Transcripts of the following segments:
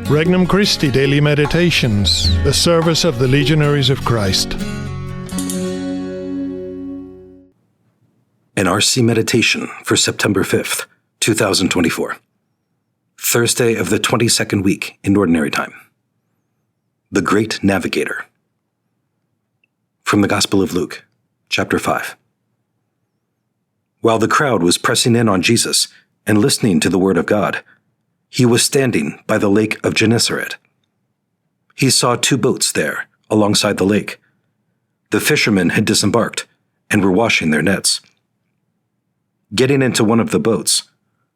Regnum Christi Daily Meditations, the service of the Legionaries of Christ. An RC Meditation for September 5th, 2024. Thursday of the 22nd week in Ordinary Time. The Great Navigator. From the Gospel of Luke, chapter 5. While the crowd was pressing in on Jesus and listening to the word of God, he was standing by the lake of Gennesaret. He saw 2 boats there, alongside the lake. The fishermen had disembarked and were washing their nets. Getting into one of the boats,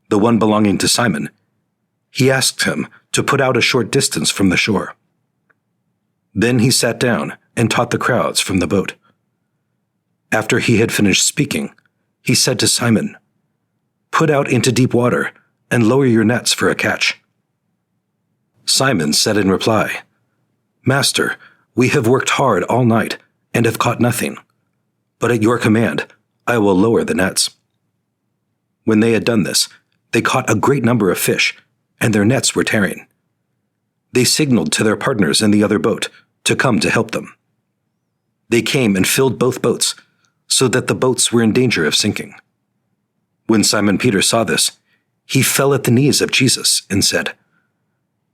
the one belonging to Simon, he asked him to put out a short distance from the shore. Then he sat down and taught the crowds from the boat. After he had finished speaking, he said to Simon, "Put out into deep water and lower your nets for a catch." Simon said in reply, "Master, we have worked hard all night and have caught nothing, but at your command I will lower the nets." When they had done this, they caught a great number of fish, and their nets were tearing. They signaled to their partners in the other boat to come to help them. They came and filled both boats, so that the boats were in danger of sinking. When Simon Peter saw this, he fell at the knees of Jesus and said,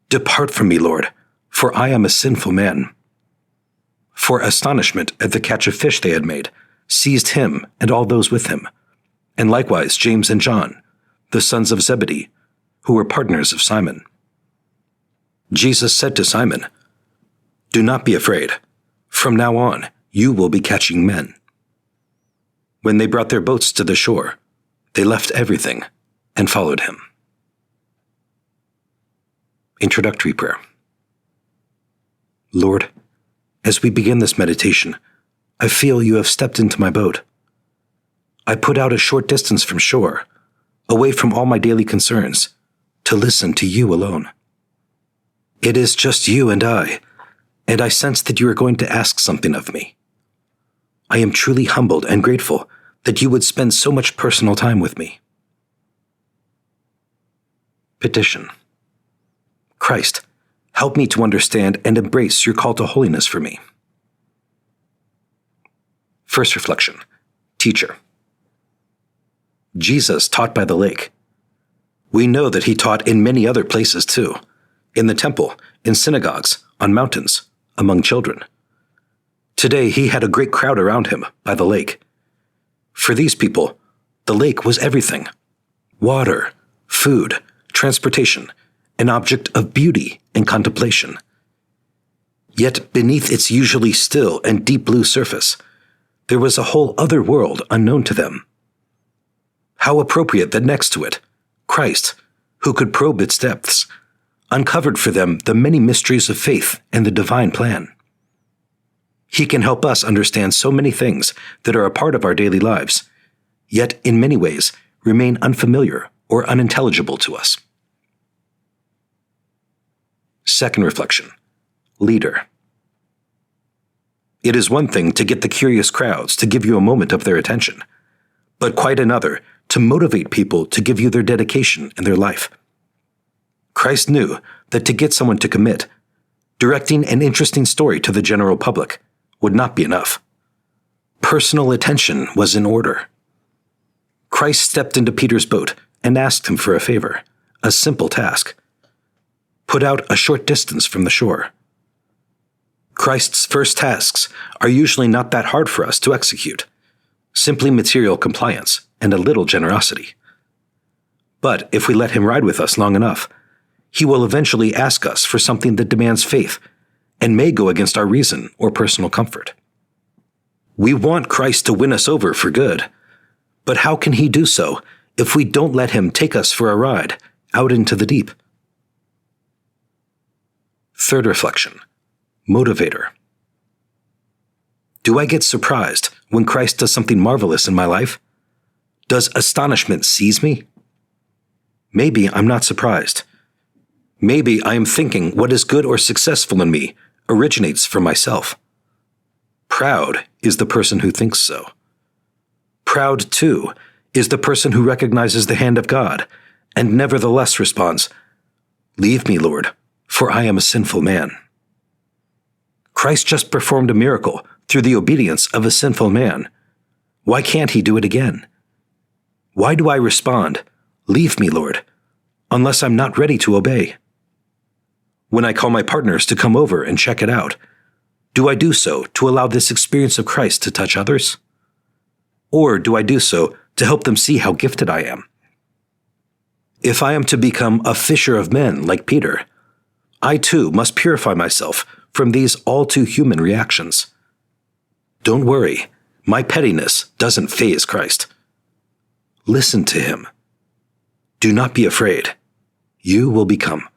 "Depart from me, Lord, for I am a sinful man." For astonishment at the catch of fish they had made seized him and all those with him, and likewise James and John, the sons of Zebedee, who were partners of Simon. Jesus said to Simon, "Do not be afraid. From now on, you will be catching men." When they brought their boats to the shore, they left everything and followed him. Introductory Prayer. Lord, as we begin this meditation, I feel you have stepped into my boat. I put out a short distance from shore, away from all my daily concerns, to listen to you alone. It is just you and I sense that you are going to ask something of me. I am truly humbled and grateful that you would spend so much personal time with me. Petition. Christ, help me to understand and embrace your call to holiness for me. First reflection. Teacher. Jesus taught by the lake. We know that he taught in many other places too, in the temple, in synagogues, on mountains, among children. Today he had a great crowd around him by the lake. For these people, the lake was everything: water, food, transportation, an object of beauty and contemplation. Yet beneath its usually still and deep blue surface, there was a whole other world unknown to them. How appropriate that next to it, Christ, who could probe its depths, uncovered for them the many mysteries of faith and the divine plan. He can help us understand so many things that are a part of our daily lives, yet in many ways remain unfamiliar or unintelligible to us. Second reflection. Leader. It is one thing to get the curious crowds to give you a moment of their attention, but quite another to motivate people to give you their dedication and their life. Christ knew that to get someone to commit, directing an interesting story to the general public would not be enough. Personal attention was in order. Christ stepped into Peter's boat and asked him for a favor, a simple task. Put out a short distance from the shore. Christ's first tasks are usually not that hard for us to execute, simply material compliance and a little generosity. But if we let him ride with us long enough, he will eventually ask us for something that demands faith and may go against our reason or personal comfort. We want Christ to win us over for good, but how can he do so if we don't let him take us for a ride out into the deep? Third reflection. Motivator. Do I get surprised when Christ does something marvelous in my life? Does astonishment seize me? Maybe I'm not surprised. Maybe I am thinking what is good or successful in me originates from myself. Proud is the person who thinks so. Proud, too, is the person who recognizes the hand of God and nevertheless responds, "Leave me, Lord, for I am a sinful man. Christ just performed a miracle through the obedience of a sinful man. Why can't he do it again? Why do I respond, "Leave me, Lord," unless I'm not ready to obey? When I call my partners to come over and check it out, do I do so to allow this experience of Christ to touch others? Or do I do so to help them see how gifted I am? If I am to become a fisher of men like Peter, I too must purify myself from these all too human reactions. Don't worry, my pettiness doesn't faze Christ. Listen to him. Do not be afraid. You will become.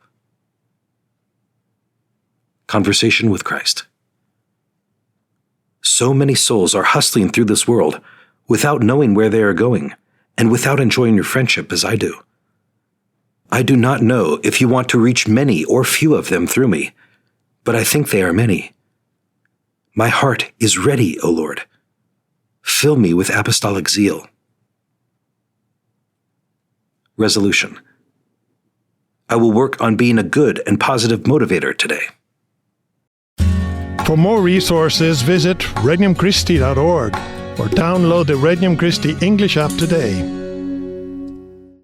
Conversation with Christ. So many souls are hustling through this world without knowing where they are going and without enjoying your friendship as I do. I do not know if you want to reach many or few of them through me, but I think they are many. My heart is ready, O Lord. Fill me with apostolic zeal. Resolution. I will work on being a good and positive motivator today. For more resources, visit regnumchristi.org or download the Regnum Christi English app today.